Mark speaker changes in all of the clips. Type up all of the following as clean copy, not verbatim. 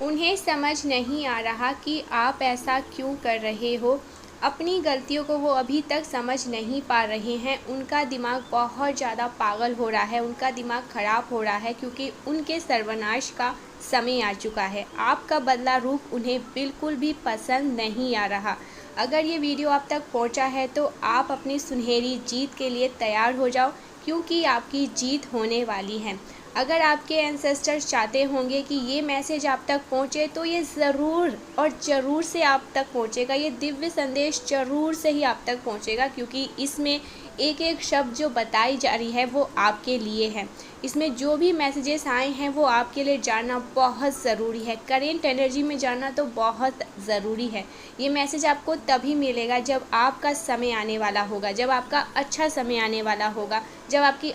Speaker 1: उन्हें समझ नहीं आ रहा कि आप ऐसा क्यों कर रहे हो। अपनी गलतियों को वो अभी तक समझ नहीं पा रहे हैं। उनका दिमाग बहुत ज़्यादा पागल हो रहा है, उनका दिमाग ख़राब हो रहा है क्योंकि उनके सर्वनाश का समय आ चुका है। आपका बदला रूप उन्हें बिल्कुल भी पसंद नहीं आ रहा। अगर ये वीडियो आप तक पहुंचा है तो आप अपनी सुनहरी जीत के लिए तैयार हो जाओ, क्योंकि आपकी जीत होने वाली है। अगर आपके एंसेस्टर्स चाहते होंगे कि ये मैसेज आप तक पहुँचे तो ये ज़रूर और ज़रूर से आप तक पहुँचेगा। ये दिव्य संदेश ज़रूर से ही आप तक पहुँचेगा, क्योंकि इसमें एक एक शब्द जो बताई जा रही है वो आपके लिए है। इसमें जो भी मैसेजेस आए हैं वो आपके लिए जानना बहुत ज़रूरी है। करेंट एनर्जी में जानना तो बहुत ज़रूरी है। ये मैसेज आपको तभी मिलेगा जब आपका समय आने वाला होगा, जब आपका अच्छा समय आने वाला होगा, जब आपके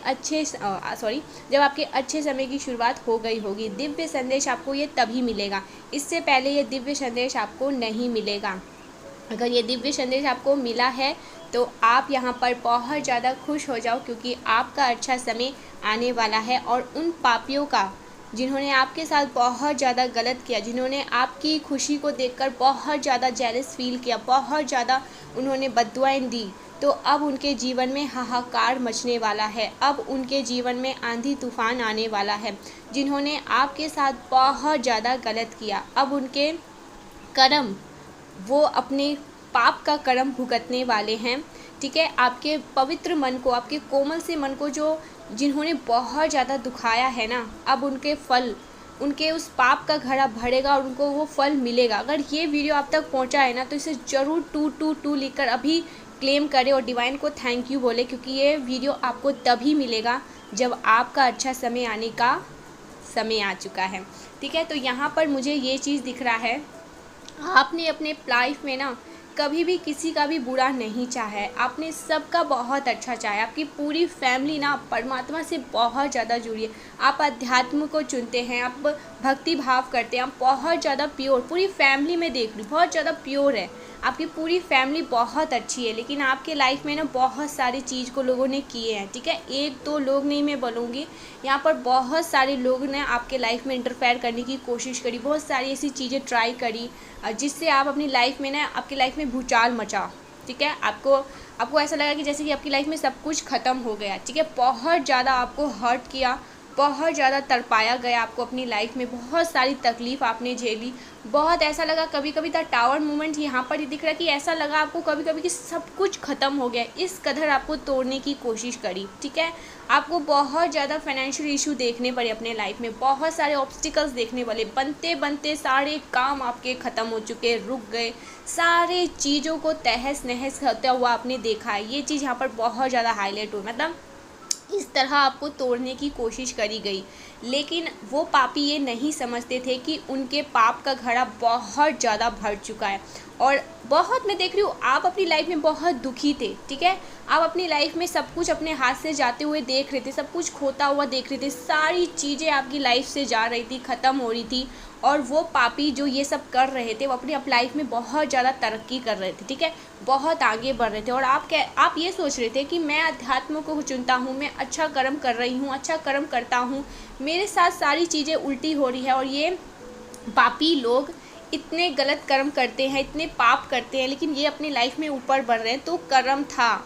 Speaker 1: अच्छे समय की शुरुआत हो गई होगी। दिव्य संदेश आपको ये तभी मिलेगा, इससे पहले ये दिव्य संदेश आपको नहीं मिलेगा। अगर ये दिव्य संदेश आपको मिला है तो आप यहाँ पर बहुत ज़्यादा खुश हो जाओ, क्योंकि आपका अच्छा समय आने वाला है। और उन पापियों का, जिन्होंने आपके साथ बहुत ज़्यादा गलत किया, जिन्होंने आपकी खुशी को देखकर बहुत ज़्यादा जेलस फील किया, बहुत ज़्यादा उन्होंने बद्दुआएं दी, तो अब उनके जीवन में हाहाकार मचने वाला है। अब उनके जीवन में आंधी तूफान आने वाला है। जिन्होंने आपके साथ बहुत ज़्यादा गलत किया, अब उनके कर्म, वो अपने पाप का कर्म भुगतने वाले हैं। ठीक है, आपके पवित्र मन को, आपके कोमल से मन को जिन्होंने बहुत ज़्यादा दुखाया है ना, अब उनके फल, उनके उस पाप का घड़ा भरेगा और उनको वो फल मिलेगा। अगर ये वीडियो आप तक पहुंचा है ना तो इसे ज़रूर 222 लिखकर अभी क्लेम करें और डिवाइन को थैंक यू बोले, क्योंकि ये वीडियो आपको तभी मिलेगा जब आपका अच्छा समय आने का समय आ चुका है। ठीक है, तो यहाँ पर मुझे ये चीज़ दिख रहा है, आपने अपने लाइफ में ना कभी भी किसी का भी बुरा नहीं चाहा है। आपने सबका बहुत अच्छा चाहा है। आपकी पूरी फैमिली ना परमात्मा से बहुत ज़्यादा जुड़ी है। आप अध्यात्म को चुनते हैं, आप भक्ति भाव करते हैं, आप बहुत ज़्यादा प्योर, पूरी फैमिली में देख रही बहुत ज़्यादा प्योर है। आपकी पूरी फैमिली बहुत अच्छी है, लेकिन आपके लाइफ में ना बहुत सारी चीज़ को लोगों ने किए हैं। ठीक है, एक दो लोग नहीं मैं बोलूँगी, यहाँ पर बहुत सारे लोग ने आपके लाइफ में इंटरफेयर करने की कोशिश करी, बहुत सारी ऐसी चीज़ें ट्राई करी जिससे आप अपनी लाइफ में ना, आपकी लाइफ में भूचाल मचा। ठीक है, आपको ऐसा लगा कि जैसे कि आपकी लाइफ में सब कुछ ख़त्म हो गया। ठीक है, बहुत ज़्यादा आपको हर्ट किया, बहुत ज़्यादा तड़पाया गया आपको अपनी लाइफ में, बहुत सारी तकलीफ़ आपने झेली। बहुत ऐसा लगा, कभी कभी द टावर मोमेंट यहाँ पर ही दिख रहा है कि ऐसा लगा आपको कभी कभी कि सब कुछ ख़त्म हो गया, इस कदर आपको तोड़ने की कोशिश करी। ठीक है, आपको बहुत ज़्यादा फाइनेंशियल इशू देखने पड़े अपने लाइफ में, बहुत सारे ऑब्स्टिकल्स देखने वाले, बनते बनते सारे काम आपके ख़त्म हो चुके, रुक गए, सारे चीज़ों को तहस नहस होता हुआ आपने देखा है। ये चीज़ यहाँ पर बहुत ज़्यादा हाईलाइट हो, मतलब इस तरह आपको तोड़ने की कोशिश करी गई। लेकिन वो पापी ये नहीं समझते थे कि उनके पाप का घड़ा बहुत ज़्यादा भर चुका है। और बहुत, मैं देख रही हूँ आप अपनी लाइफ में बहुत दुखी थे। ठीक है, आप अपनी लाइफ में सब कुछ अपने हाथ से जाते हुए देख रहे थे, सब कुछ खोता हुआ देख रहे थे, सारी चीज़ें आपकी लाइफ से जा रही थी, ख़त्म हो रही थी। और वो पापी जो ये सब कर रहे थे वो अपनी लाइफ में बहुत ज़्यादा तरक्की कर रहे थे। ठीक है, बहुत आगे बढ़ रहे थे। और आप ये सोच रहे थे कि मैं अध्यात्म को चुनता हूँ, मैं अच्छा कर्म कर रही हूँ, अच्छा कर्म करता हूँ, मेरे साथ सारी चीज़ें उल्टी हो रही है और ये पापी लोग इतने गलत कर्म करते हैं, इतने पाप करते हैं, लेकिन ये अपनी लाइफ में ऊपर बढ़ रहे हैं। तो कर्म था,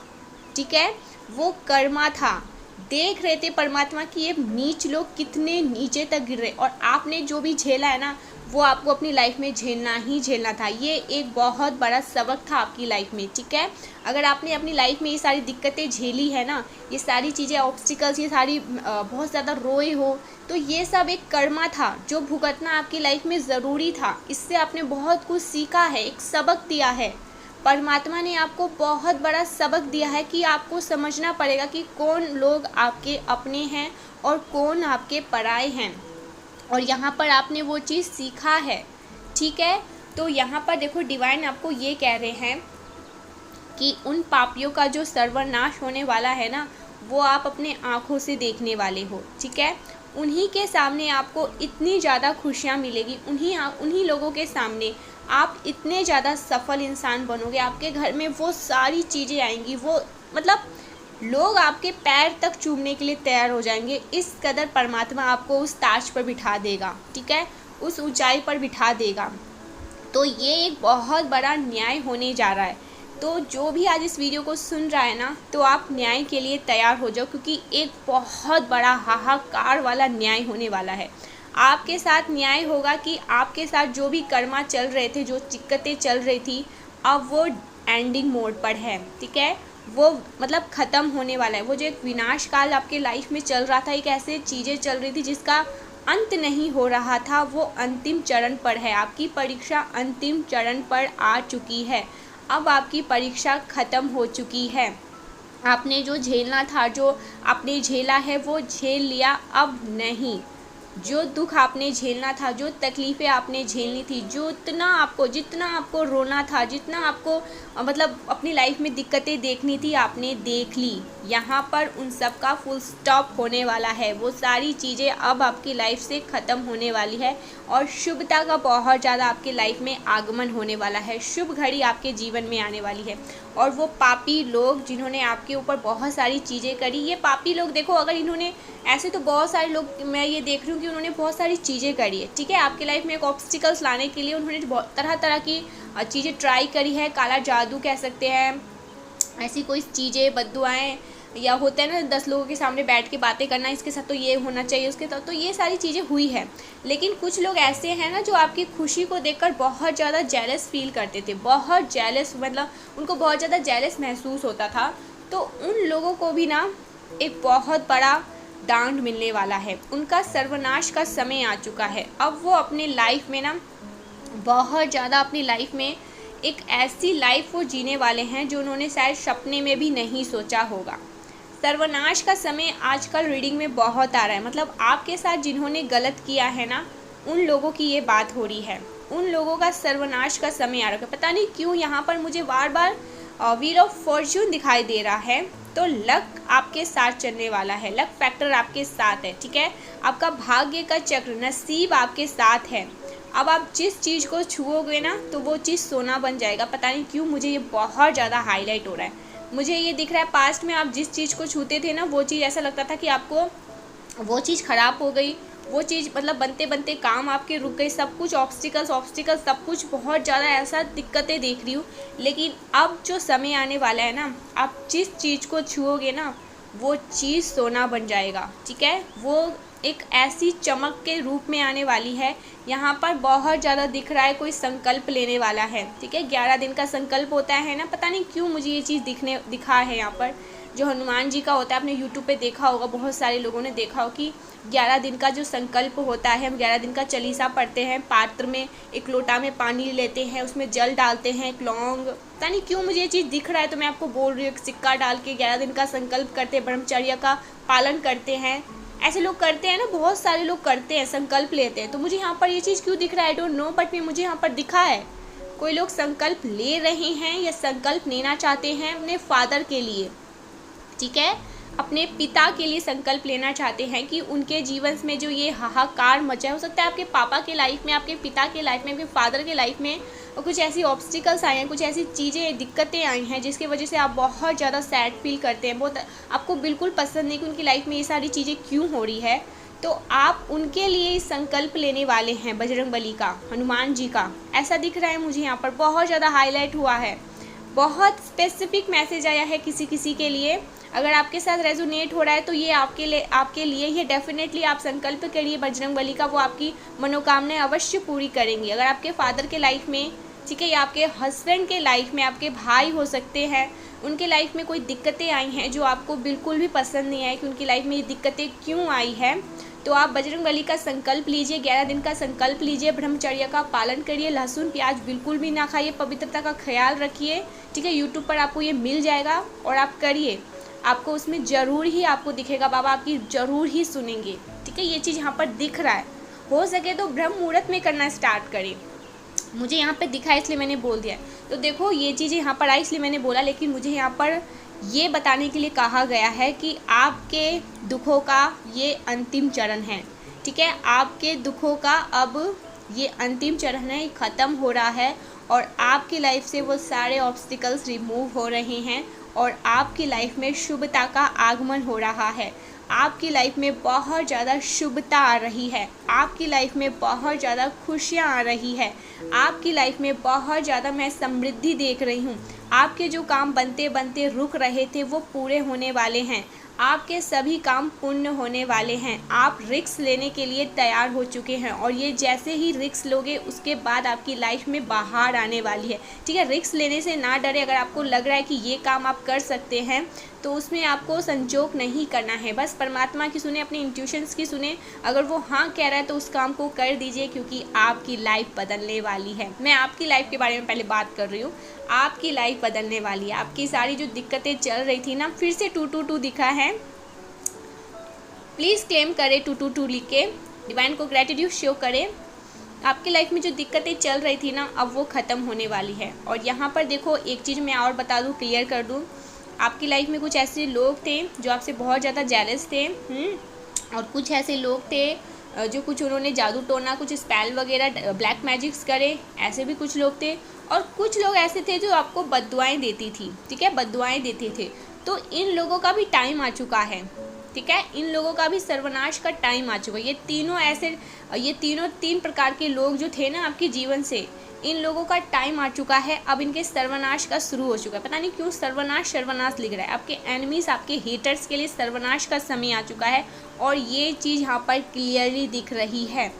Speaker 1: ठीक है, वो कर्मा था। देख रहे थे परमात्मा कि ये नीच लोग कितने नीचे तक गिर रहे, और आपने जो भी झेला है ना वो आपको अपनी लाइफ में झेलना ही झेलना था। ये एक बहुत बड़ा सबक था आपकी लाइफ में। ठीक है, अगर आपने अपनी लाइफ में ये सारी दिक्कतें झेली है ना, ये सारी चीज़ें, ऑब्स्टिकल्स, ये सारी बहुत ज़्यादा रोए हो, तो ये सब एक कर्मा था जो भुगतना आपकी लाइफ में ज़रूरी था। इससे आपने बहुत कुछ सीखा है, एक सबक दिया है। परमात्मा ने आपको बहुत बड़ा सबक दिया है कि आपको समझना पड़ेगा कि कौन लोग आपके अपने हैं और कौन आपके पराए हैं। और यहाँ पर आपने वो चीज़ सीखा है। ठीक है, तो यहाँ पर देखो डिवाइन आपको ये कह रहे हैं कि उन पापियों का जो सर्वनाश होने वाला है ना, वो आप अपने आँखों से देखने वाले हो। ठीक है, उन्हीं के सामने आपको इतनी ज़्यादा खुशियाँ मिलेगी, उन्हीं लोगों के सामने आप इतने ज़्यादा सफल इंसान बनोगे। आपके घर में वो सारी चीज़ें आएंगी, वो मतलब लोग आपके पैर तक चूमने के लिए तैयार हो जाएंगे। इस कदर परमात्मा आपको उस ताज पर बिठा देगा। ठीक है, उस ऊंचाई पर बिठा देगा। तो ये एक बहुत बड़ा न्याय होने जा रहा है। तो जो भी आज इस वीडियो को सुन रहा है ना, तो आप न्याय के लिए तैयार हो जाओ, क्योंकि एक बहुत बड़ा हाहाकार वाला न्याय होने वाला है। आपके साथ न्याय होगा कि आपके साथ जो भी कर्मा चल रहे थे, जो दिक्कतें चल रही थी, अब वो एंडिंग मोड पर है। ठीक है, वो मतलब ख़त्म होने वाला है। वो जो एक विनाश काल आपके लाइफ में चल रहा था, एक ऐसे चीज़ें चल रही थी जिसका अंत नहीं हो रहा था, वो अंतिम चरण पर है। आपकी परीक्षा अंतिम चरण पर आ चुकी है। अब आपकी परीक्षा ख़त्म हो चुकी है। आपने जो झेलना था, जो आपने झेला है, वो झेल लिया। अब नहीं, जो दुख आपने झेलना था, जो तकलीफ़ें आपने झेलनी थी, जितना आपको रोना था, जितना आपको मतलब अपनी लाइफ में दिक्कतें देखनी थी, आपने देख ली। यहाँ पर उन सब का फुल स्टॉप होने वाला है। वो सारी चीज़ें अब आपकी लाइफ से ख़त्म होने वाली है और शुभता का बहुत ज़्यादा आपके लाइफ में आगमन होने वाला है। शुभ घड़ी आपके जीवन में आने वाली है। और वो पापी लोग जिन्होंने आपके ऊपर बहुत सारी चीज़ें करी, ये पापी लोग देखो, अगर इन्होंने ऐसे तो बहुत सारे लोग मैं ये देख रही हूँ कि उन्होंने बहुत सारी चीज़ें करी है। ठीक है, आपके लाइफ में एक ऑब्स्टिकल्स लाने के लिए उन्होंने बहुत तरह तरह की चीज़ें ट्राई करी है। काला जादू कह सकते हैं, ऐसी कोई चीज़ें, बद्दुआएँ, या होता है ना 10 लोगों के सामने बैठ के बातें करना, इसके साथ तो ये होना चाहिए, उसके साथ तो ये सारी चीज़ें हुई है। लेकिन कुछ लोग ऐसे हैं ना जो आपकी खुशी को देखकर बहुत ज़्यादा जेलस फील करते थे, बहुत जेलस, मतलब उनको बहुत ज़्यादा जेलस महसूस होता था। तो उन लोगों को भी ना एक बहुत बड़ा डांड मिलने वाला है। उनका सर्वनाश का समय आ चुका है। अब वो अपने लाइफ में ना बहुत ज़्यादा अपनी लाइफ में एक ऐसी लाइफ वो जीने वाले हैं जो उन्होंने शायद सपने में भी नहीं सोचा होगा। सर्वनाश का समय आजकल रीडिंग में बहुत आ रहा है। मतलब आपके साथ जिन्होंने गलत किया है ना, उन लोगों की ये बात हो रही है। उन लोगों का सर्वनाश का समय आ रहा है। पता नहीं क्यों यहाँ पर मुझे बार बार व्हील ऑफ फॉर्च्यून दिखाई दे रहा है। तो लक आपके साथ चलने वाला है, लक फैक्टर आपके साथ है। ठीक है, आपका भाग्य का चक्र, नसीब आपके साथ है। अब आप जिस चीज़ को छुओगे ना, तो वो चीज़ सोना बन जाएगा। पता नहीं क्यों मुझे ये बहुत ज़्यादा हाईलाइट हो रहा है। मुझे ये दिख रहा है पास्ट में आप जिस चीज़ को छूते थे ना, वो चीज़ ऐसा लगता था कि आपको वो चीज़ ख़राब हो गई, वो चीज़ मतलब बनते बनते काम आपके रुक गए, सब कुछ ऑब्स्टिकल्स सब कुछ बहुत ज़्यादा ऐसा दिक्कतें देख रही हूँ। लेकिन अब जो समय आने वाला है ना, आप जिस चीज़ को छुओगे ना, वो चीज़ सोना बन जाएगा। ठीक है, वो एक ऐसी चमक के रूप में आने वाली है। यहाँ पर बहुत ज़्यादा दिख रहा है कोई संकल्प लेने वाला है। ठीक है, 11 दिन का संकल्प होता है ना, पता नहीं क्यों मुझे ये चीज़ दिखा है यहाँ पर, जो हनुमान जी का होता है। आपने यूट्यूब पे देखा होगा, बहुत सारे लोगों ने देखा हो कि 11 दिन का जो संकल्प होता है, हम 11 दिन का चालीसा पढ़ते हैं, पात्र में एक लोटा में पानी लेते हैं, उसमें जल डालते हैं, एक लौंग, पता नहीं क्यों मुझे ये चीज़ दिख रहा है, तो मैं आपको बोल रही हूँ। एक सिक्का डाल के 11 दिन का संकल्प करते हैं, ब्रह्मचर्य का पालन करते हैं। ऐसे लोग करते हैं ना, बहुत सारे लोग करते हैं, संकल्प लेते हैं। तो मुझे यहाँ पर ये चीज़ क्यों दिख रहा है, आई डोंट नो, बट मुझे यहाँ पर दिखा है कोई लोग संकल्प ले रहे हैं या संकल्प लेना चाहते हैं अपने फादर के लिए। ठीक है, अपने पिता के लिए संकल्प लेना चाहते हैं कि उनके जीवन में जो ये हाहाकार मचा है, हो सकता है आपके पापा के लाइफ में, आपके पिता के लाइफ में, आपके फादर के लाइफ में कुछ ऐसी ऑब्स्टिकल्स आए हैं, कुछ ऐसी चीज़ें, दिक्कतें आई हैं जिसकी वजह से आप बहुत ज़्यादा सैड फील करते हैं। बहुत आपको बिल्कुल पसंद नहीं कि उनकी लाइफ में ये सारी चीज़ें क्यों हो रही है। तो आप उनके लिए संकल्प लेने वाले हैं, बजरंगबली का, हनुमान जी का, ऐसा दिख रहा है मुझे। यहाँ पर बहुत ज़्यादा हाईलाइट हुआ है, बहुत स्पेसिफिक मैसेज आया है किसी किसी के लिए। अगर आपके साथ रेजोनेट हो रहा है तो ये आपके लिए ये डेफिनेटली आप संकल्प करिए बजरंगबली का, वो आपकी मनोकामनाएं अवश्य पूरी करेंगी। अगर आपके फादर के लाइफ में, ठीक है, या आपके हस्बैंड के लाइफ में, आपके भाई हो सकते हैं, उनके लाइफ में कोई दिक्कतें आई हैं जो आपको बिल्कुल भी पसंद नहीं आई कि उनकी लाइफ में ये दिक्कतें क्यों आई हैं, तो आप बजरंगबली का संकल्प लीजिए, 11 दिन का संकल्प लीजिए, ब्रह्मचर्य का पालन करिए, लहसुन प्याज बिल्कुल भी ना खाइए, पवित्रता का ख्याल रखिए। ठीक है, यूट्यूब पर आपको ये मिल जाएगा और आप करिए, आपको उसमें ज़रूर ही आपको दिखेगा, बाबा आपकी ज़रूर ही सुनेंगे। ठीक है, ये चीज़ यहाँ पर दिख रहा है। हो सके तो ब्रह्म मुहूर्त में करना स्टार्ट करें। मुझे यहाँ पे दिखा इसलिए मैंने बोल दिया। तो देखो ये चीज़ें यहाँ पर आई इसलिए मैंने बोला, लेकिन मुझे यहाँ पर ये बताने के लिए कहा गया है कि आपके दुखों का ये अंतिम चरण है। ठीक है, आपके दुखों का अब ये अंतिम चरण है, ख़त्म हो रहा है और आपकी लाइफ से वो सारे ऑब्स्टिकल्स रिमूव हो रहे हैं और आपकी लाइफ में शुभता का आगमन हो रहा है। आपकी लाइफ में बहुत ज़्यादा शुभता आ रही है, आपकी लाइफ में बहुत ज़्यादा खुशियाँ आ रही है, आपकी लाइफ में बहुत ज़्यादा मैं समृद्धि देख रही हूँ। आपके जो काम बनते बनते रुक रहे थे वो पूरे होने वाले हैं, आपके सभी काम पूर्ण होने वाले हैं। आप रिस्क लेने के लिए तैयार हो चुके हैं और ये जैसे ही रिस्क लोगे उसके बाद आपकी लाइफ में बाहर आने वाली है। ठीक है, रिस्क लेने से ना डरे। अगर आपको लग रहा है कि ये काम आप कर सकते हैं तो उसमें आपको संजोग नहीं करना है, बस परमात्मा की सुने, अपने इंट्यूशंस की सुने। अगर वो हाँ कह रहा है तो उस काम को कर दीजिए, क्योंकि आपकी लाइफ बदलने वाली है। मैं आपकी लाइफ के बारे में पहले बात कर रही हूँ, आपकी लाइफ बदलने वाली है। आपकी सारी जो दिक्कतें चल रही थी ना, फिर से 222 दिखा है, प्लीज़ क्लेम करें 222 लिख के, डिवाइन को ग्रेटिट्यूड शो करें। आपकी लाइफ में जो दिक्कतें चल रही थी ना, अब वो ख़त्म होने वाली है। और यहाँ पर देखो एक चीज़ मैं और बता दूँ, क्लियर कर दूँ, आपकी लाइफ में कुछ ऐसे लोग थे जो आपसे बहुत ज़्यादा जेलस थे, और कुछ ऐसे लोग थे जो कुछ उन्होंने जादू टोना, कुछ स्पेल वगैरह, ब्लैक मैजिक्स करे, ऐसे भी कुछ लोग थे। और कुछ लोग ऐसे थे जो आपको बद्दुआएं देती थी। ठीक है, बद्दुआएं देते थे। तो इन लोगों का भी टाइम आ चुका है। ठीक है, इन लोगों का भी सर्वनाश का टाइम आ चुका है। ये तीनों तीन प्रकार के लोग जो थे ना आपके जीवन से, इन लोगों का टाइम आ चुका है। अब इनके सर्वनाश का शुरू हो चुका है। पता नहीं क्यों सर्वनाश लिख रहा है। आपके एनिमीज, आपके हेटर्स के लिए सर्वनाश का समय आ चुका है, और ये चीज़ यहाँ पर क्लियरली दिख रही है।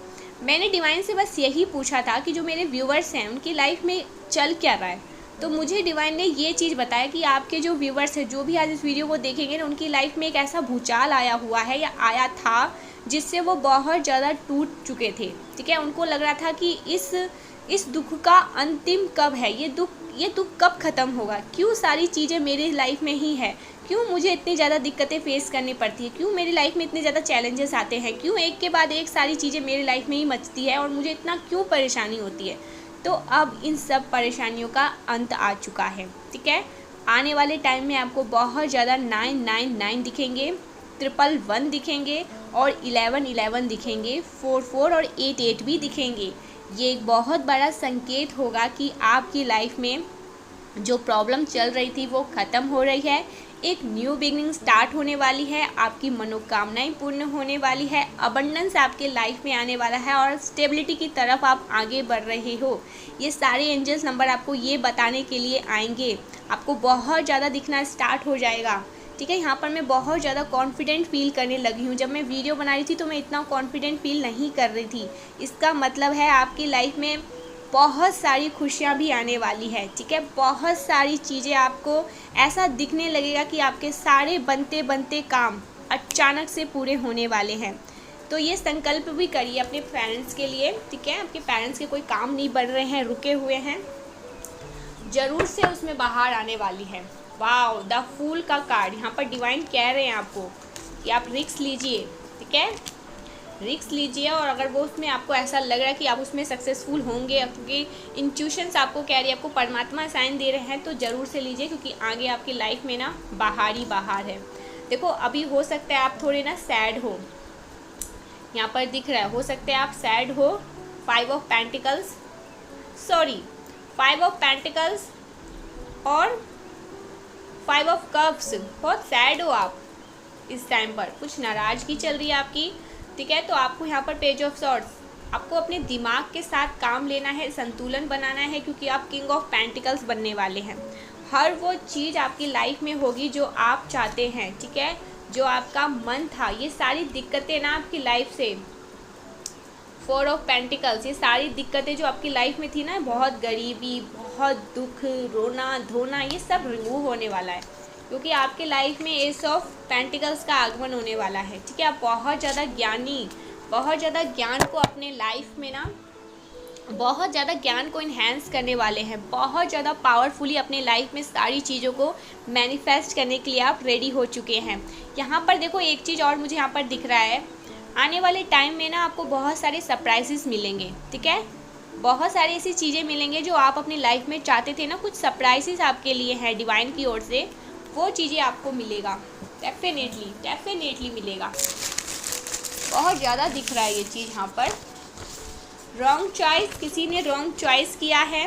Speaker 1: मैंने डिवाइन से बस यही पूछा था कि जो मेरे व्यूवर्स हैं उनकी लाइफ में चल क्या रहा है, तो मुझे डिवाइन ने ये चीज़ बताया कि आपके जो व्यूवर्स हैं, जो भी आज इस वीडियो को देखेंगे ना, उनकी लाइफ में एक ऐसा भूचाल आया हुआ है या आया था जिससे वो बहुत ज़्यादा टूट चुके थे। ठीक है, उनको लग रहा था कि इस दुख का अंतिम कब है, ये दुख कब ख़त्म होगा, क्यों सारी चीज़ें मेरी लाइफ में ही है, क्यों मुझे इतनी ज़्यादा दिक्कतें फेस करनी पड़ती है, क्यों मेरी लाइफ में इतने ज़्यादा चैलेंजेस आते हैं, क्यों एक के बाद एक सारी चीज़ें मेरी लाइफ में ही मचती है और मुझे इतना क्यों परेशानी होती है। तो अब इन सब परेशानियों का अंत आ चुका है। ठीक है, आने वाले टाइम में आपको बहुत ज़्यादा 999 दिखेंगे, 111 दिखेंगे, और 1111 दिखेंगे, 44 और 88 भी दिखेंगे। ये एक बहुत बड़ा संकेत होगा कि आपकी लाइफ में जो प्रॉब्लम चल रही थी वो ख़त्म हो रही है, एक न्यू बिगनिंग स्टार्ट होने वाली है, आपकी मनोकामनाएं पूर्ण होने वाली है, अबंडेंस आपके लाइफ में आने वाला है, और स्टेबिलिटी की तरफ आप आगे बढ़ रहे हो। ये सारे एंजल्स नंबर आपको ये बताने के लिए आएंगे, आपको बहुत ज़्यादा दिखना स्टार्ट हो जाएगा। ठीक है, यहाँ पर मैं बहुत ज़्यादा कॉन्फिडेंट फील करने लगी हूँ। जब मैं वीडियो बना रही थी तो मैं इतना कॉन्फिडेंट फील नहीं कर रही थी। इसका मतलब है आपकी लाइफ में बहुत सारी खुशियाँ भी आने वाली है। ठीक है, बहुत सारी चीज़ें आपको ऐसा दिखने लगेगा कि आपके सारे बनते बनते काम अचानक से पूरे होने वाले हैं। तो ये संकल्प भी करिए अपने पेरेंट्स के लिए। ठीक है, आपके पेरेंट्स के कोई काम नहीं बढ़ रहे हैं, रुके हुए हैं, ज़रूर से उसमें बाहर आने वाली है। वाओ, द फूल का कार्ड यहाँ पर डिवाइन कह रहे हैं आपको कि आप रिस्क लीजिए। ठीक है, रिस्क लीजिए, और अगर वो उसमें आपको ऐसा लग रहा है कि आप उसमें सक्सेसफुल होंगे, क्योंकि इंट्यूशंस आपको कह रही है, आपको परमात्मा साइन दे रहे हैं, तो ज़रूर से लीजिए, क्योंकि आगे आपकी लाइफ में ना बाहर ही बाहर है। देखो, अभी हो सकता है आप थोड़े ना सैड हो, यहाँ पर दिख रहा है, हो सकता है आप सैड हो। 5 ऑफ पेंटिकल्स और 5 ऑफ कप्स, बहुत सैड हो आप इस टाइम पर, कुछ नाराज़गी चल रही है आपकी। ठीक है, तो आपको यहाँ पर पेज ऑफ सॉर्ड्स, आपको अपने दिमाग के साथ काम लेना है, संतुलन बनाना है, क्योंकि आप किंग ऑफ पेंटिकल्स बनने वाले हैं। हर वो चीज़ आपकी लाइफ में होगी जो आप चाहते हैं। ठीक है, जो आपका मन था, ये सारी दिक्कतें ना आपकी लाइफ से, 4 ऑफ पेंटिकल्स, ये सारी दिक्कतें जो आपकी लाइफ में थी ना, बहुत गरीबी, बहुत दुख, रोना धोना, ये सब रिमूव होने वाला है, क्योंकि आपके लाइफ में एस ऑफ पेंटिकल्स का आगमन होने वाला है। ठीक है, आप बहुत ज़्यादा ज्ञानी, बहुत ज़्यादा ज्ञान को अपने लाइफ में ना, बहुत ज़्यादा ज्ञान को इन्हेंस करने वाले हैं, बहुत ज़्यादा पावरफुली अपने लाइफ में सारी चीज़ों को मैनिफेस्ट करने के लिए आप रेडी हो चुके हैं। यहाँ पर देखो एक चीज़ और मुझे यहाँ पर दिख रहा है, आने वाले टाइम में ना आपको बहुत सारे सरप्राइजेस मिलेंगे। ठीक है, बहुत सारी ऐसी चीज़ें मिलेंगे जो आप अपनी लाइफ में चाहते थे ना, कुछ सरप्राइजेस आपके लिए हैं डिवाइन की ओर से, वो चीज़ें आपको मिलेगा, डेफिनेटली मिलेगा। बहुत ज़्यादा दिख रहा है ये चीज़ यहाँ पर। रॉन्ग चॉइस, किसी ने रॉन्ग चॉइस किया है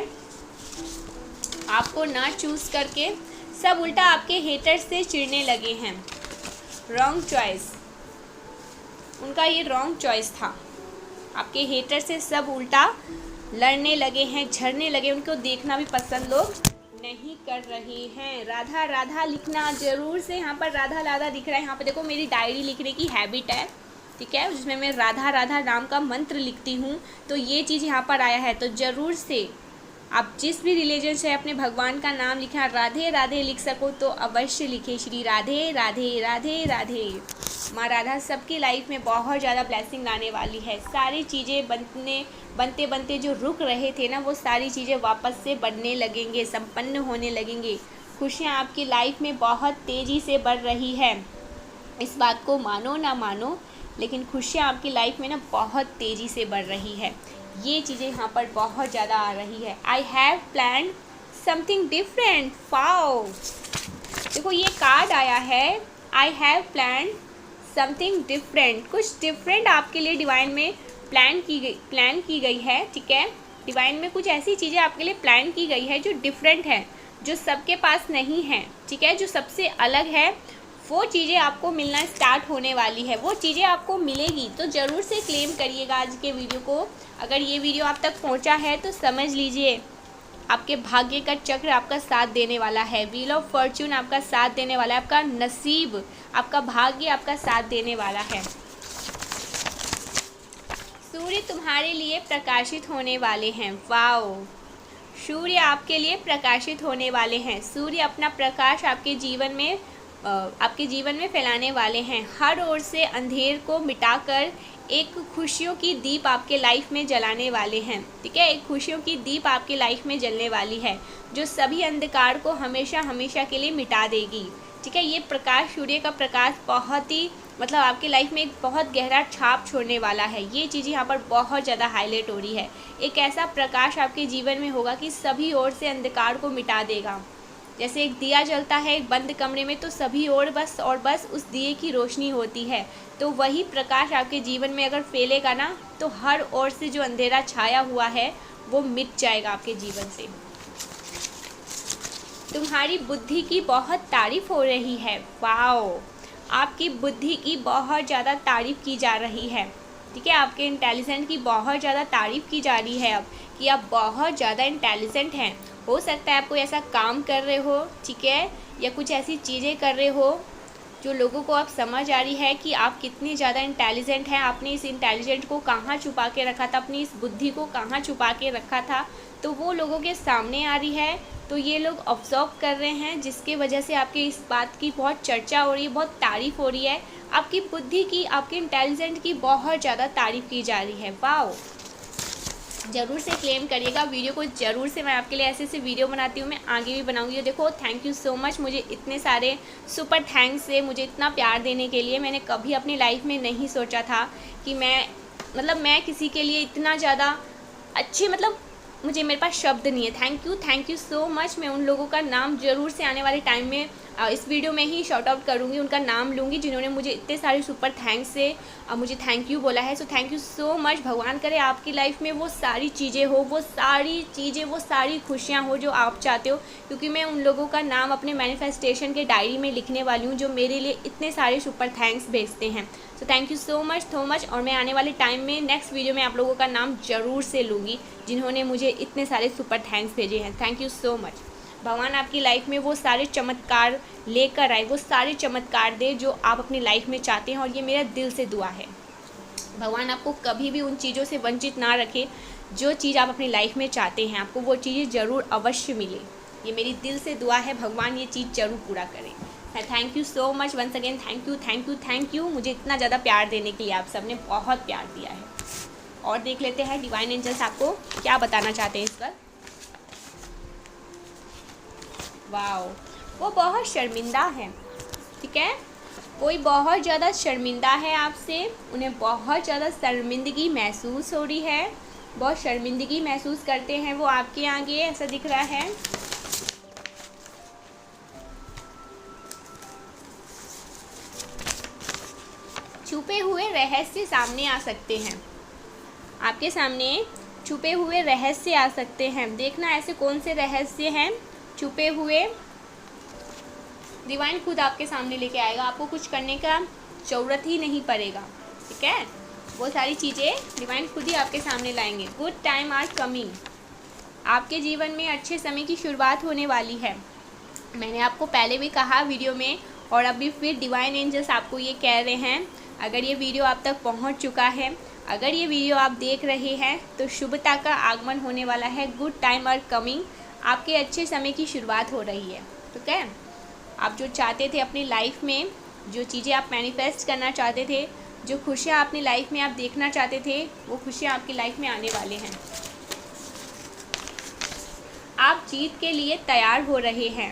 Speaker 1: आपको ना चूज़ करके, सब उल्टा आपके हेटर्स से चिढ़ने लगे हैं। रॉन्ग चॉइस, उनका ये रॉन्ग चॉइस था। आपके हेटर से सब उल्टा लड़ने लगे हैं, झड़ने लगे, उनको देखना भी पसंद लोग नहीं कर रहे हैं। राधा राधा लिखना ज़रूर से, यहाँ पर राधा राधा दिख रहा है। यहाँ पर देखो मेरी डायरी लिखने की हैबिट है, ठीक है, जिसमें मैं राधा राधा नाम का मंत्र लिखती हूँ, तो ये चीज़ यहाँ पर आया है। तो ज़रूर से आप जिस भी रिलीजन से अपने भगवान का नाम लिखा, राधे राधे लिख सको तो अवश्य लिखे, श्री राधे राधे राधे राधे। माँ राधा सबकी लाइफ में बहुत ज़्यादा ब्लेसिंग लाने वाली है। सारी चीज़ें बनते बनते जो रुक रहे थे ना, वो सारी चीज़ें वापस से बनने लगेंगे, संपन्न होने लगेंगे। खुशियाँ आपकी लाइफ में बहुत तेज़ी से बढ़ रही है। इस बात को मानो ना मानो, लेकिन खुशियाँ आपकी लाइफ में ना बहुत तेज़ी से बढ़ रही है। ये चीज़ें यहाँ पर बहुत ज़्यादा आ रही है। I have planned something different. Wow, देखो ये कार्ड आया है, I have planned something different. कुछ डिफरेंट आपके लिए डिवाइन में प्लान की गई है, ठीक है। डिवाइन में कुछ ऐसी चीज़ें आपके लिए प्लान की गई है जो डिफरेंट है, जो सबके पास नहीं है, ठीक है, जो सबसे अलग है। वो चीज़ें आपको मिलना स्टार्ट होने वाली है, वो चीज़ें आपको मिलेगी। तो ज़रूर से क्लेम करिएगा आज के वीडियो को। अगर ये वीडियो आप तक पहुंचा है तो समझ लीजिए आपके भाग्य का चक्र आपका साथ देने वाला है। व्हील ऑफ फॉर्च्यून आपका साथ देने वाला है, आपका नसीब, आपका भाग्य आपका साथ देने वाला है। सूर्य तुम्हारे लिए प्रकाशित होने वाले हैं। वाओ, सूर्य आपके लिए प्रकाशित होने वाले हैं। सूर्य अपना प्रकाश आपके जीवन में फैलाने वाले हैं। हर ओर से अंधेर को मिटाकर एक खुशियों की दीप आपके लाइफ में जलाने वाले हैं, ठीक है। एक खुशियों की दीप आपके लाइफ में जलने वाली है, जो सभी अंधकार को हमेशा हमेशा के लिए मिटा देगी, ठीक है। ये प्रकाश, सूर्य का प्रकाश बहुत ही मतलब आपकी लाइफ में एक बहुत गहरा छाप छोड़ने वाला है। ये चीज़ यहाँ पर बहुत ज़्यादा हाईलाइट हो रही है। एक ऐसा प्रकाश आपके जीवन में होगा कि सभी ओर से अंधकार को मिटा देगा। जैसे एक दिया जलता है एक बंद कमरे में, तो सभी ओर बस उस दिए की रोशनी होती है। तो वही प्रकाश आपके जीवन में अगर फैलेगा ना, तो हर ओर से जो अंधेरा छाया हुआ है वो मिट जाएगा आपके जीवन से। तुम्हारी बुद्धि की बहुत तारीफ हो रही है। वाओ, आपकी बुद्धि की बहुत ज़्यादा तारीफ की जा रही है, ठीक है। आपके इंटेलिजेंट की बहुत ज़्यादा तारीफ की जा रही है अब, कि आप बहुत ज़्यादा इंटेलिजेंट हैं। हो सकता है आप कोई ऐसा काम कर रहे हो, ठीक है, या कुछ ऐसी चीज़ें कर रहे हो जो लोगों को अब समझ आ रही है कि आप कितनी ज़्यादा इंटेलिजेंट हैं। आपने इस इंटेलिजेंट को कहाँ छुपा के रखा था, अपनी इस बुद्धि को कहाँ छुपा के रखा था, तो वो लोगों के सामने आ रही है। तो ये लोग ऑब्जर्व कर रहे हैं, जिसके वजह से आपकी इस बात की बहुत चर्चा हो रही है, बहुत तारीफ़ हो रही है। आपकी बुद्धि की, आपके इंटेलिजेंट की बहुत ज़्यादा तारीफ़ की जा रही है। वाओ, ज़रूर से क्लेम करिएगा वीडियो को। ज़रूर से मैं आपके लिए ऐसे ऐसे वीडियो बनाती हूँ, मैं आगे भी बनाऊँगी। देखो, थैंक यू सो मच, मुझे इतने सारे सुपर थैंक्स से मुझे इतना प्यार देने के लिए। मैंने कभी अपनी लाइफ में नहीं सोचा था कि मैं किसी के लिए इतना ज़्यादा अच्छी, मेरे पास शब्द नहीं है। Thank you so much. मैं उन लोगों का नाम ज़रूर से आने वाले टाइम में इस वीडियो में ही शॉर्ट आउट करूँगी, उनका नाम लूँगी जिन्होंने मुझे इतने सारे सुपर थैंक्स से मुझे थैंक यू बोला है। So thank you so much. भगवान करे आपकी लाइफ में वो सारी चीज़ें हो, वो सारी खुशियाँ हो जो आप चाहते हो, क्योंकि मैं उन लोगों का नाम अपने मैनिफेस्टेशन के डायरी में लिखने वाली हूँ जो मेरे लिए इतने सारे सुपर थैंक्स भेजते हैं। So thank you so much. और मैं आने वाले टाइम में नेक्स्ट वीडियो में आप लोगों का नाम ज़रूर से लूँगी जिन्होंने मुझे इतने सारे सुपर थैंक्स भेजे हैं। Thank you so much. भगवान आपकी लाइफ में वो सारे चमत्कार लेकर आए, वो सारे चमत्कार दे जो आप अपनी लाइफ में चाहते हैं, और ये मेरा दिल से दुआ है। भगवान आपको कभी भी उन चीज़ों से वंचित ना रखे, जो चीज़ आप अपनी लाइफ में चाहते हैं आपको वो चीज़ें ज़रूर अवश्य मिले। ये मेरी दिल से दुआ है, भगवान ये चीज़ ज़रूर पूरा करें। Thank you so much once again. Thank you मुझे इतना ज़्यादा प्यार देने के लिए। आप सबने बहुत प्यार दिया है। और देख लेते हैं डिवाइन एंजल्स आपको क्या बताना चाहते हैं इस पर। वाओ, वो बहुत शर्मिंदा है, ठीक है। कोई बहुत ज़्यादा शर्मिंदा है आपसे, उन्हें बहुत ज़्यादा शर्मिंदगी महसूस हो रही है, बहुत शर्मिंदगी महसूस करते हैं वो आपके आगे, ऐसा दिख रहा है। छुपे हुए रहस्य सामने आ सकते हैं, आपके सामने छुपे हुए रहस्य आ सकते हैं। देखना ऐसे कौन से रहस्य हैं छुपे हुए। डिवाइन खुद आपके सामने लेके आएगा, आपको कुछ करने का ज़रूरत ही नहीं पड़ेगा। ठीक है, वो सारी चीज़ें डिवाइन खुद ही आपके सामने लाएंगे। गुड टाइम आर कमिंग, आपके जीवन में अच्छे समय की शुरुआत होने वाली है। मैंने आपको पहले भी कहा वीडियो में, और अभी फिर डिवाइन एंजल्स आपको ये कह रहे हैं। अगर ये वीडियो आप तक पहुंच चुका है, अगर ये वीडियो आप देख रहे हैं, तो शुभता का आगमन होने वाला है। गुड टाइम आर कमिंग, आपके अच्छे समय की शुरुआत हो रही है। ठीक है, आप जो चाहते थे अपनी लाइफ में, जो चीज़ें आप मैनिफेस्ट करना चाहते थे, जो खुशियाँ अपनी लाइफ में आप देखना चाहते थे, वो खुशियाँ आपकी लाइफ में आने वाले हैं। आप जीत के लिए तैयार हो रहे हैं।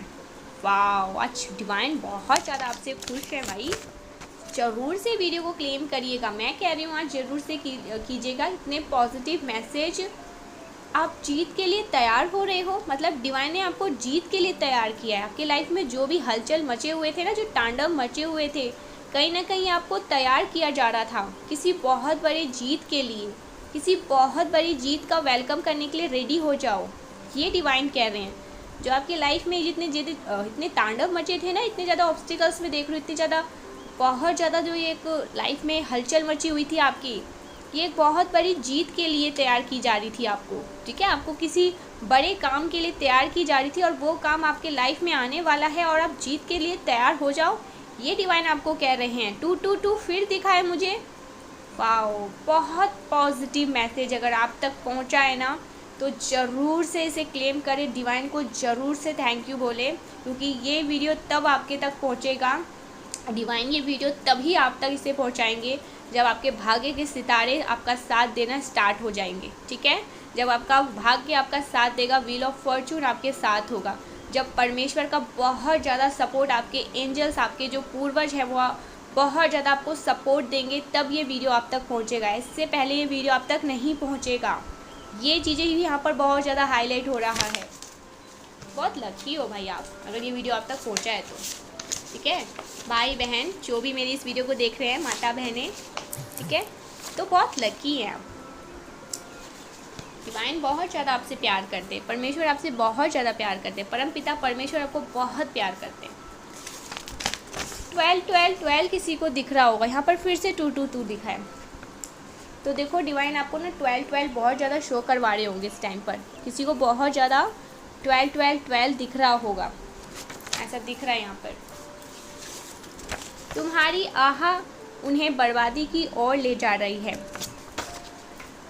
Speaker 1: वाह, आज डिवाइन बहुत ज़्यादा आपसे खुश है भाई। ज़रूर से वीडियो को क्लेम करिएगा, मैं कह रही हूँ आज ज़रूर से कीजिएगा। इतने पॉजिटिव मैसेज, आप जीत के लिए तैयार हो रहे हो, मतलब डिवाइन ने आपको जीत के लिए तैयार किया है। आपकी लाइफ में जो भी हलचल मचे हुए थे ना, जो तांडव मचे हुए थे, कहीं ना कहीं आपको तैयार किया जा रहा था किसी बहुत बड़ी जीत के लिए। किसी बहुत बड़ी जीत का वेलकम करने के लिए रेडी हो जाओ, ये डिवाइन कह रहे हैं। जो आपकी लाइफ में इतने तांडव मचे थे ना, इतने ज़्यादा ऑब्स्टिकल्स में देख लो, इतनी ज़्यादा बहुत ज़्यादा जो ये एक लाइफ में हलचल मची हुई थी आपकी, ये एक बहुत बड़ी जीत के लिए तैयार की जा रही थी आपको। ठीक है, आपको किसी बड़े काम के लिए तैयार की जा रही थी, और वो काम आपके लाइफ में आने वाला है, और आप जीत के लिए तैयार हो जाओ, ये डिवाइन आपको कह रहे हैं। 222 फिर दिखाए मुझे। वाओ, बहुत पॉजिटिव मैसेज अगर आप तक पहुंचा है ना, तो ज़रूर से इसे क्लेम करें, डिवाइन को ज़रूर से थैंक यू बोले, क्योंकि ये वीडियो तब आपके तक पहुंचेगा, डिवाइन ये वीडियो तभी आप तक इसे पहुंचाएंगे जब आपके भाग्य के सितारे आपका साथ देना स्टार्ट हो जाएंगे। ठीक है, जब आपका भाग्य आपका साथ देगा, व्हील ऑफ फॉर्चून आपके साथ होगा, जब परमेश्वर का बहुत ज़्यादा सपोर्ट, आपके एंजल्स, आपके जो पूर्वज हैं वो बहुत ज़्यादा आपको सपोर्ट देंगे, तब ये वीडियो आप तक पहुँचेगा। इससे पहले ये वीडियो आप तक नहीं पहुँचेगा। ये चीज़ें भी यहाँ पर बहुत ज़्यादा हाईलाइट हो रहा है। बहुत लकी हो भाई आप, अगर ये वीडियो आप तक पहुँचा है तो। ठीक है, भाई बहन जो भी मेरी इस वीडियो को देख रहे हैं, माता बहनें, ठीक है, तो बहुत लकी हैं आप। डिवाइन बहुत ज़्यादा आपसे प्यार करते हैं, परमेश्वर आपसे बहुत ज़्यादा प्यार करते हैं, परमपिता परमेश्वर आपको बहुत प्यार करते हैं। 12 किसी को दिख रहा होगा, यहाँ पर फिर से 222 दिखा है, तो देखो डिवाइन आपको ना 12 बहुत ज़्यादा शो करवा रहे होंगे इस टाइम पर। किसी को बहुत ज़्यादा 12 दिख रहा होगा, ऐसा दिख रहा है यहाँ पर। तुम्हारी आह उन्हें बर्बादी की ओर ले जा रही है।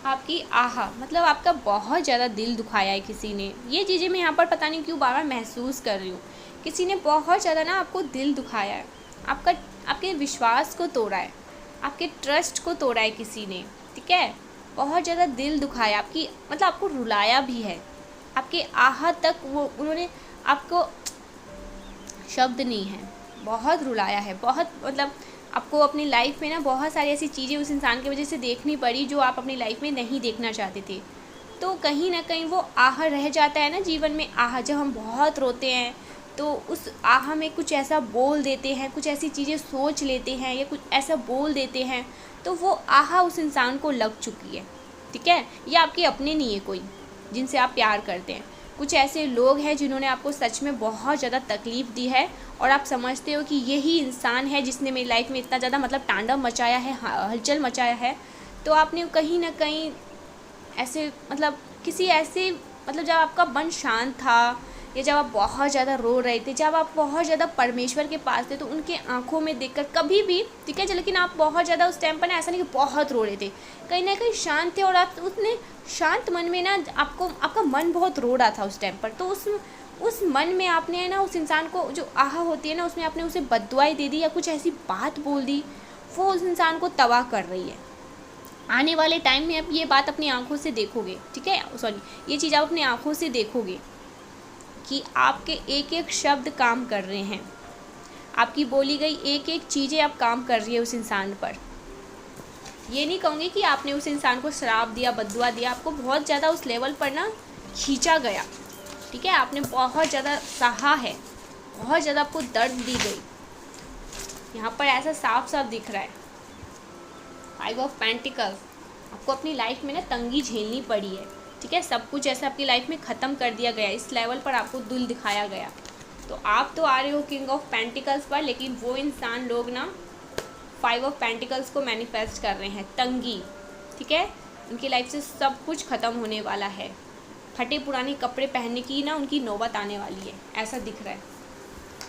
Speaker 1: आपकी आह मतलब आपका बहुत ज़्यादा दिल दुखाया है किसी ने। ये चीज़ें मैं यहाँ पर पता नहीं क्यों बार बार महसूस कर रही हूँ। किसी ने बहुत ज़्यादा ना आपको दिल दुखाया है, आपके विश्वास को तोड़ा है, आपके ट्रस्ट को तोड़ा है किसी ने। ठीक है, बहुत ज़्यादा दिल दुखाया आपकी, मतलब आपको रुलाया भी है, आपके आह तक वो उन्होंने आपको शब्द नहीं है, बहुत रुलाया है, बहुत मतलब आपको अपनी लाइफ में ना बहुत सारी ऐसी चीज़ें उस इंसान की वजह से देखनी पड़ी जो आप अपनी लाइफ में नहीं देखना चाहते थे। तो कहीं ना कहीं वो आह रह जाता है ना जीवन में। आह, जब हम बहुत रोते हैं तो उस आह में कुछ ऐसा बोल देते हैं, कुछ ऐसी चीज़ें सोच लेते हैं या कुछ ऐसा बोल देते हैं, तो वो आह उस इंसान को लग चुकी है। ठीक है, ये आपके अपने नहीं है कोई जिनसे आप प्यार करते हैं। कुछ ऐसे लोग हैं जिन्होंने आपको सच में बहुत ज़्यादा तकलीफ़ दी है, और आप समझते हो कि यही इंसान है जिसने मेरी लाइफ में इतना ज़्यादा मतलब तांडव मचाया है, हलचल मचाया है। तो आपने कहीं ना कहीं ऐसे मतलब किसी ऐसे मतलब जब आपका मन शांत था, या जब आप बहुत ज़्यादा रो रहे थे, जब आप बहुत ज़्यादा परमेश्वर के पास थे, तो उनके आंखों में देखकर कभी भी, ठीक है, लेकिन आप बहुत ज़्यादा उस टाइम पर ना ऐसा नहीं कि बहुत रो रहे थे, कहीं ना कहीं शांत थे, और आप उतने शांत मन में ना आपका मन बहुत रो रहा था उस टाइम पर। तो उस मन में आपने ना उस इंसान को, जो आह होती है ना, उसमें आपने उसे बद्दुआएं दे दी या कुछ ऐसी बात बोल दी, वो उस इंसान को तबाह कर रही है। आने वाले टाइम में आप ये बात अपनी आंखों से देखोगे। ठीक है, ये चीज़ आप अपनी आंखों से देखोगे कि आपके एक एक शब्द काम कर रहे हैं, आपकी बोली गई एक एक चीज़ें आप काम कर रही है उस इंसान पर। ये नहीं कहूँगी कि आपने उस इंसान को श्राप दिया, बद्दुआ दिया, आपको बहुत ज़्यादा उस लेवल पर ना खींचा गया। ठीक है, आपने बहुत ज़्यादा सहा है, बहुत ज़्यादा आपको दर्द दी गई, यहाँ पर ऐसा साफ साफ दिख रहा है। 5 ऑफ पेंटिकल्स, आपको अपनी लाइफ में ना तंगी झेलनी पड़ी है। ठीक है, सब कुछ ऐसा आपकी लाइफ में ख़त्म कर दिया गया, इस लेवल पर आपको दिल दिखाया गया। तो आप तो आ रहे हो किंग ऑफ पेंटिकल्स पर, लेकिन वो इंसान लोग ना फाइव ऑफ पेंटिकल्स को मैनिफेस्ट कर रहे हैं, तंगी, ठीक है। उनकी लाइफ से सब कुछ ख़त्म होने वाला है, फटे पुराने कपड़े पहनने की ना उनकी नौबत आने वाली है, ऐसा दिख रहा है।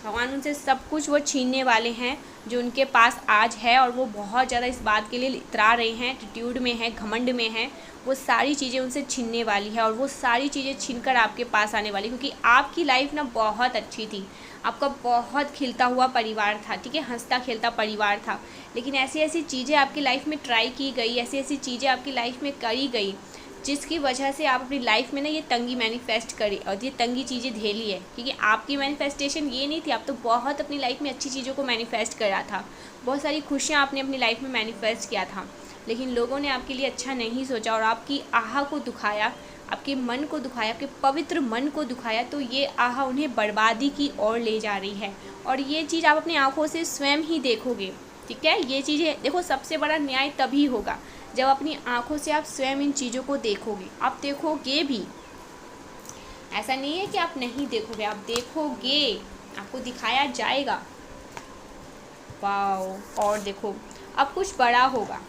Speaker 1: भगवान उनसे सब कुछ वो छीनने वाले हैं जो उनके पास आज है, और वो बहुत ज़्यादा इस बात के लिए इतरा रहे हैं, एटीट्यूड में है, घमंड में है। वो सारी चीज़ें उनसे छीनने वाली है, और वो सारी चीज़ें छीनकर आपके पास आने वाली, क्योंकि आपकी लाइफ ना बहुत अच्छी थी, आपका बहुत खिलता हुआ परिवार था, ठीक है, हंसता खेलता परिवार था। लेकिन ऐसी ऐसी चीज़ें आपकी लाइफ में ट्राई की गई, ऐसी ऐसी चीज़ें आपकी लाइफ में करी गई, जिसकी वजह से आप अपनी लाइफ में ना ये तंगी मैनिफेस्ट करी और ये तंगी चीज़ें झेली है। क्योंकि आपकी मैनिफेस्टेशन ये नहीं थी, आप तो बहुत अपनी लाइफ में अच्छी चीज़ों को मैनिफेस्ट करा था, बहुत सारी खुशियाँ आपने अपनी लाइफ में मैनिफेस्ट किया था, लेकिन लोगों ने आपके लिए अच्छा नहीं सोचा और आपकी आह को दुखाया, आपके मन को दुखाया, आपके पवित्र मन को दुखाया। तो ये आह उन्हें बर्बादी की ओर ले जा रही है, और ये चीज़ आप अपनी आँखों से स्वयं ही देखोगे, ठीक है। ये चीज़ें देखो, सबसे बड़ा न्याय तभी होगा जब अपनी आँखों से आप स्वयं इन चीज़ों को देखोगे। आप देखोगे भी, ऐसा नहीं है कि आप नहीं देखोगे, आप देखोगे, आपको दिखाया जाएगा। वाओ, और देखो अब कुछ बड़ा होगा,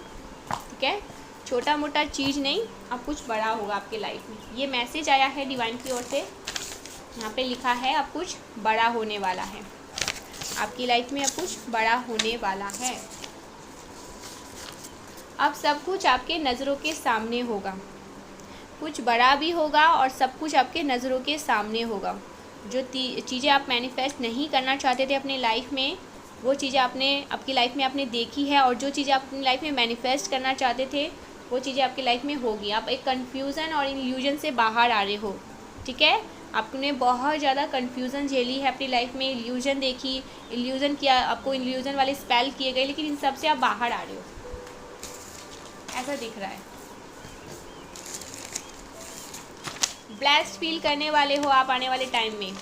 Speaker 1: ठीक है, छोटा मोटा चीज़ नहीं, अब कुछ बड़ा होगा आपके लाइफ में। ये मैसेज आया है डिवाइन की ओर से, यहाँ पे लिखा है अब कुछ बड़ा होने वाला है आपकी लाइफ में, अब कुछ बड़ा होने वाला है। अब सब कुछ आपके नज़रों के सामने होगा, कुछ बड़ा भी होगा और सब कुछ आपके नज़रों के सामने होगा। जो चीज़ें आप मैनिफेस्ट नहीं करना चाहते थे अपनी लाइफ में, वो चीज़ें आपकी लाइफ में आपने देखी है, और जो चीज़ें आप अपनी लाइफ में मैनिफेस्ट करना चाहते थे वो चीज़ें आपकी लाइफ में होगी। आप एक कन्फ्यूज़न और इल्यूजन से बाहर आ रहे हो, ठीक है। आपने बहुत ज़्यादा कन्फ्यूज़न झेली है अपनी लाइफ में, इल्यूजन देखी, इल्यूजन किया, आपको इल्यूजन वाले स्पेल किए गए, लेकिन इन सब से आप बाहर आ रहे हो, ऐसा दिख रहा है। ब्लेस्ड फील करने वाले हो आप आने वाले टाइम में,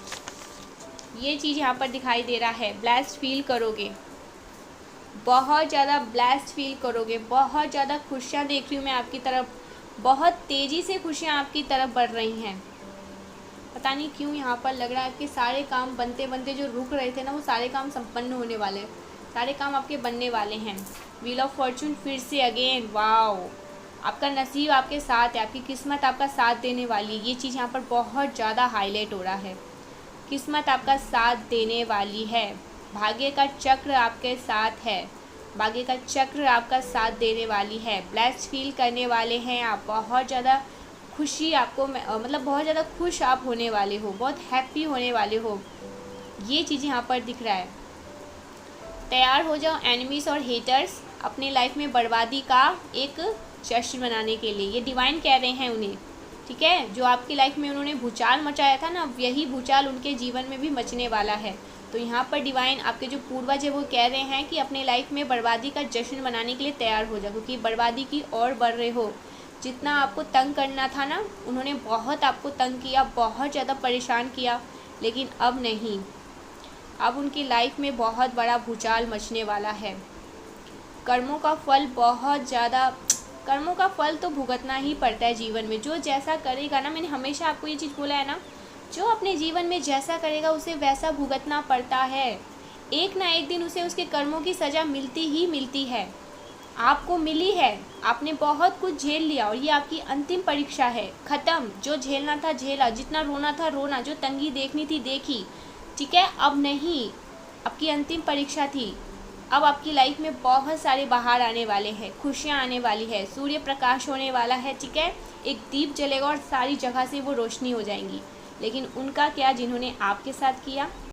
Speaker 1: ये चीज़ यहाँ पर दिखाई दे रहा है। ब्लेस्ड फील करोगे, बहुत ज़्यादा ब्लेस्ड फील करोगे, बहुत ज़्यादा खुशियाँ देख रही हूँ मैं आपकी तरफ, बहुत तेज़ी से खुशियाँ आपकी तरफ बढ़ रही हैं। पता नहीं क्यों यहाँ पर लग रहा है कि सारे काम बनते बनते जो रुक रहे थे ना, वो सारे काम संपन्न होने वाले, सारे काम आपके बनने वाले हैं। व्हील ऑफ फॉर्चून फिर से अगेन, वाओ, आपका नसीब आपके साथ है, आपकी किस्मत आपका साथ देने वाली, ये चीज़ यहाँ पर बहुत ज़्यादा हाईलाइट हो रहा है। किस्मत आपका साथ देने वाली है, भाग्य का चक्र आपके साथ है, भाग्य का चक्र आपका साथ देने वाली है। ब्लेस्ड फील करने वाले हैं आप, बहुत ज़्यादा खुशी आपको, मतलब बहुत ज़्यादा खुश आप होने वाले हो, बहुत हैप्पी होने वाले हो, ये चीज़ यहाँ पर दिख रहा है। तैयार हो जाओ एनिमीज़ और हेटर्स अपनी लाइफ में बर्बादी का एक जश्न मनाने के लिए, ये डिवाइन कह रहे हैं उन्हें, ठीक है। जो आपकी लाइफ में उन्होंने भूचाल मचाया था ना, यही भूचाल उनके जीवन में भी मचने वाला है। तो यहाँ पर डिवाइन आपके जो पूर्वज है वो कह रहे हैं कि अपने लाइफ में बर्बादी का जश्न मनाने के लिए तैयार हो जाओ, क्योंकि बर्बादी की ओर बढ़ रहे हो। जितना आपको तंग करना था ना, उन्होंने बहुत आपको तंग किया, बहुत ज़्यादा परेशान किया, लेकिन अब नहीं, अब उनकी लाइफ में बहुत बड़ा भूचाल मचने वाला है। कर्मों का फल बहुत ज़्यादा, कर्मों का फल तो भुगतना ही पड़ता है जीवन में। जो जैसा करेगा ना, मैंने हमेशा आपको ये चीज़ बोला है ना, जो अपने जीवन में जैसा करेगा उसे वैसा भुगतना पड़ता है। एक ना एक दिन उसे उसके कर्मों की सज़ा मिलती ही मिलती है। आपको मिली है, आपने बहुत कुछ झेल लिया, और ये आपकी अंतिम परीक्षा है। ख़त्म, जो झेलना था झेला, जितना रोना था रोना, जो तंगी देखनी थी देखी, ठीक है। अब नहीं, आपकी अंतिम परीक्षा थी। अब आपकी लाइफ में बहुत सारे बाहर आने वाले हैं, खुशियाँ आने वाली है, सूर्य प्रकाश होने वाला है, ठीक है। एक दीप जलेगा और सारी जगह से वो रोशनी हो जाएंगी। लेकिन उनका क्या, जिन्होंने आपके साथ किया।